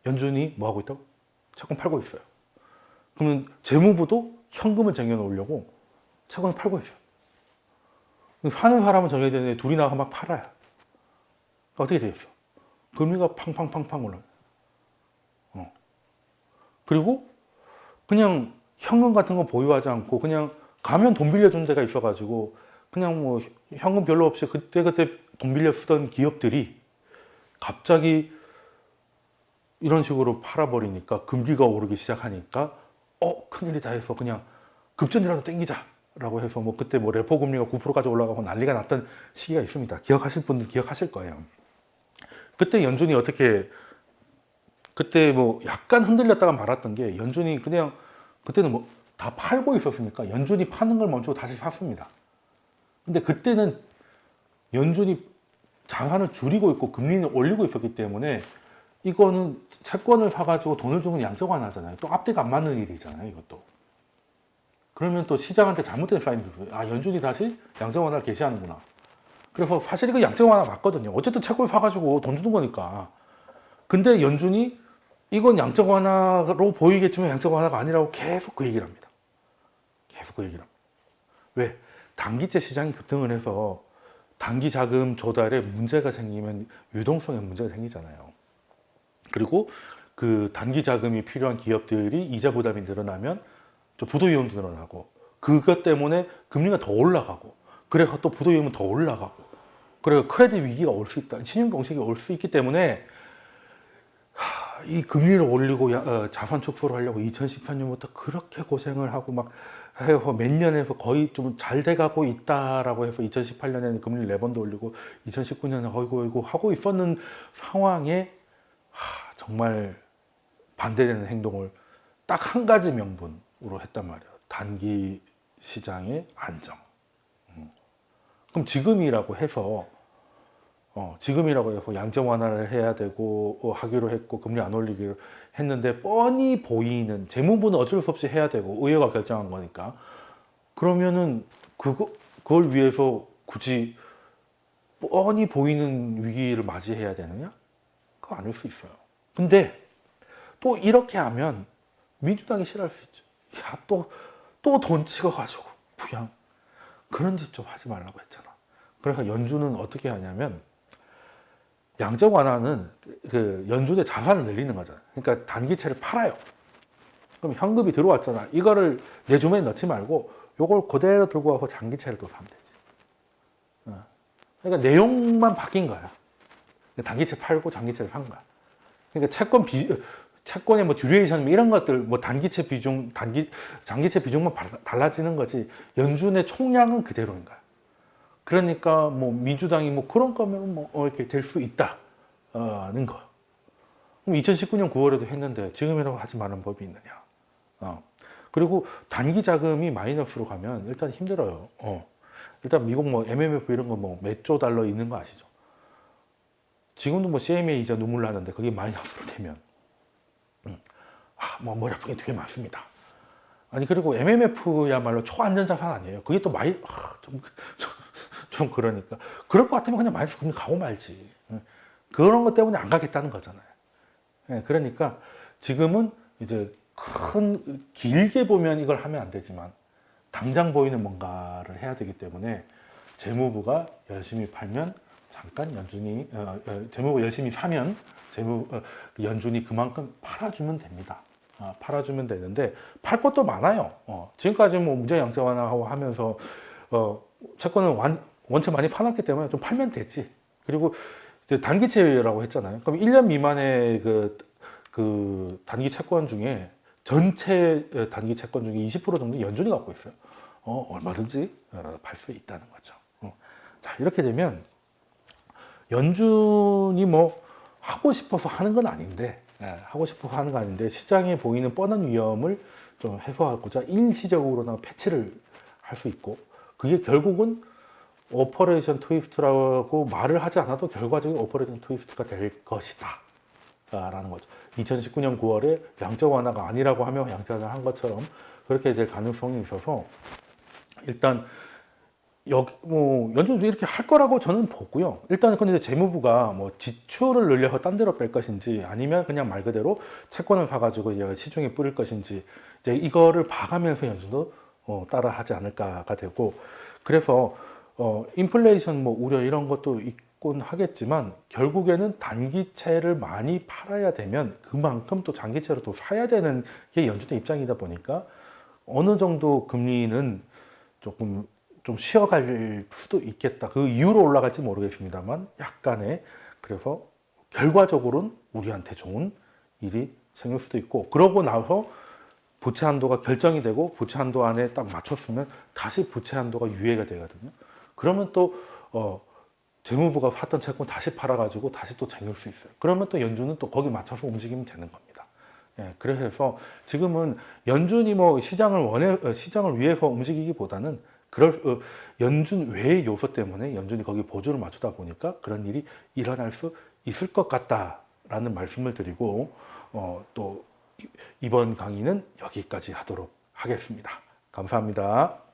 연준이 뭐 하고 있다고? 채권 팔고 있어요. 그러면 재무부도 현금을 쟁여놓으려고 채권을 팔고 있어요. 사는 사람은 정해져 있는데 둘이 나가서 막 팔아요. 어떻게 되겠어? 금리가 팡팡팡팡 올라요. 그리고 그냥 현금 같은 거 보유하지 않고 그냥 가면 돈 빌려주는 데가 있어가지고 그냥 뭐 현금 별로 없이 그때 돈 빌려 쓰던 기업들이 갑자기 이런 식으로 팔아버리니까 금리가 오르기 시작하니까 큰일이다 해서 그냥 급전이라도 땡기자라고 해서 그때 레포 금리가 9%까지 올라가고 난리가 났던 시기가 있습니다. 기억하실 분들 기억하실 거예요. 그때 연준이 그때 약간 흔들렸다가 말았던 게 연준이 그냥 그때는 다 팔고 있었으니까 연준이 파는 걸 멈추고 다시 샀습니다. 근데 그때는 연준이 자산을 줄이고 있고 금리는 올리고 있었기 때문에 이거는 채권을 사가지고 돈을 주면 양적 완화잖아요. 또 앞뒤가 안 맞는 일이잖아요, 이것도. 그러면 또 시장한테 잘못된 사인도 연준이 다시 양적 완화를 개시하는구나. 그래서 사실 이거 양적 완화 맞거든요. 어쨌든 채권 사가지고 돈 주는 거니까. 근데 연준이 이건 양적 완화로 보이겠지만 양적 완화가 아니라고 계속 그 얘기를 합니다. 왜? 단기채 시장이 급등을 해서 단기 자금 조달에 문제가 생기면 유동성에 문제가 생기잖아요. 그리고 그 단기 자금이 필요한 기업들이 이자 부담이 늘어나면 부도 위험도 늘어나고 그것 때문에 금리가 더 올라가고 그래서 또 부도 위험은 더 올라가고 그리고 크레딧 위기가 올 수 있다. 신용 경색이 올 수 있기 때문에 이 금리를 올리고 자산 축소를 하려고 2013년부터 그렇게 고생을 하고 막 해서 몇 년에서 거의 좀 잘 돼가고 있다라고 해서 2018년에는 금리를 4번도 올리고 2019년에 어이구 하고 있었는 상황에 정말 반대되는 행동을 딱 한 가지 명분으로 했단 말이에요. 단기 시장의 안정. 그럼 지금이라고 해서 지금이라고 해서 양적 완화를 해야 되고 하기로 했고 금리 안 올리기로 했는데 뻔히 보이는 재무부는 어쩔 수 없이 해야 되고 의회가 결정한 거니까 그러면은 그걸 위해서 굳이 뻔히 보이는 위기를 맞이해야 되느냐? 그거 아닐 수 있어요. 근데 또 이렇게 하면 민주당이 싫어할 수 있죠. 야, 또 돈 찍어가지고 부양 그런 짓 좀 하지 말라고 했잖아. 그래서 연준은 어떻게 하냐면 양적 완화는 그 연준의 자산을 늘리는 거잖아. 그러니까 단기채를 팔아요. 그럼 현금이 들어왔잖아. 이거를 내 주머니에 넣지 말고 요걸 그대로 들고 와서 장기채를 또 사면 되지. 그러니까 내용만 바뀐 거야. 단기채 팔고 장기채를 산 거야. 그러니까 채권의 뭐 듀레이션 이런 것들 뭐 단기채 비중, 장기채 비중만 달라지는 거지 연준의 총량은 그대로인 거야. 그러니까 뭐 민주당이 뭐 그런 거면 뭐 이렇게 될 수 있다는 거. 그럼 2019년 9월에도 했는데 지금이라고 하지 말는 법이 있느냐. 그리고 단기 자금이 마이너스로 가면 일단 힘들어요. 일단 미국 뭐 MMF 이런 거 뭐 몇 조 달러 있는 거 아시죠? 지금도 뭐 CMA 이자 눈물 나는데 그게 마이너스로 되면 뭐 머리 아픈 게 되게 많습니다. 아니 그리고 MMF야말로 초안전자산 아니에요. 그게 또 좀 그러니까 그럴 것 같으면 그냥 마이너스 금리 가고 말지. 그런 것 때문에 안 가겠다는 거잖아요. 그러니까 지금은 이제 길게 보면 이걸 하면 안 되지만 당장 보이는 뭔가를 해야 되기 때문에 재무부가 열심히 팔면 잠깐 연준이 재무부가 열심히 사면 연준이 그만큼 팔아주면 됩니다. 팔아주면 되는데 팔 것도 많아요. 지금까지 뭐 문재 양적 완화하고 하면서 채권을 원체 많이 파놨기 때문에 좀 팔면 되지. 그리고 이제 단기채라고 했잖아요. 그럼 1년 미만의 그 단기 채권 중에 전체 단기 채권 중에 20% 정도 연준이 갖고 있어요. 얼마든지 팔 수 있다는 거죠. 자, 이렇게 되면 연준이 뭐 하고 싶어서 하는 건 아닌데, 시장에 보이는 뻔한 위험을 좀 해소하고자 일시적으로나 패치를 할 수 있고, 그게 결국은 오퍼레이션 트위스트라고 말을 하지 않아도 결과적인 오퍼레이션 트위스트가 될 것이다. 라는 거죠. 2019년 9월에 양적 완화가 아니라고 하며 양적 완화를 한 것처럼 그렇게 될 가능성이 있어서 일단 연준도 이렇게 할 거라고 저는 보고요. 일단은 근데 재무부가 뭐 지출을 늘려서 딴 데로 뺄 것인지 아니면 그냥 말 그대로 채권을 사가지고 시중에 뿌릴 것인지 이제 이거를 봐가면서 연준도 따라 하지 않을까가 되고 그래서 인플레이션 뭐 우려 이런 것도 있곤 하겠지만 결국에는 단기채를 많이 팔아야 되면 그만큼 또 장기채를 또 사야 되는 게 연준의 입장이다 보니까 어느 정도 금리는 조금 좀 쉬어갈 수도 있겠다. 그 이후로 올라갈지 모르겠습니다만 약간의 그래서 결과적으로는 우리한테 좋은 일이 생길 수도 있고 그러고 나서 부채 한도가 결정이 되고 부채 한도 안에 딱 맞췄으면 다시 부채 한도가 유예가 되거든요. 그러면 또 재무부가 샀던 채권 다시 팔아가지고 다시 또 쟁일 수 있어요. 그러면 또 연준은 또 거기 맞춰서 움직이면 되는 겁니다. 그래서 지금은 연준이 뭐 시장을 위해서 움직이기보다는 연준 외의 요소 때문에 연준이 거기 보조를 맞추다 보니까 그런 일이 일어날 수 있을 것 같다라는 말씀을 드리고 또 이번 강의는 여기까지 하도록 하겠습니다. 감사합니다.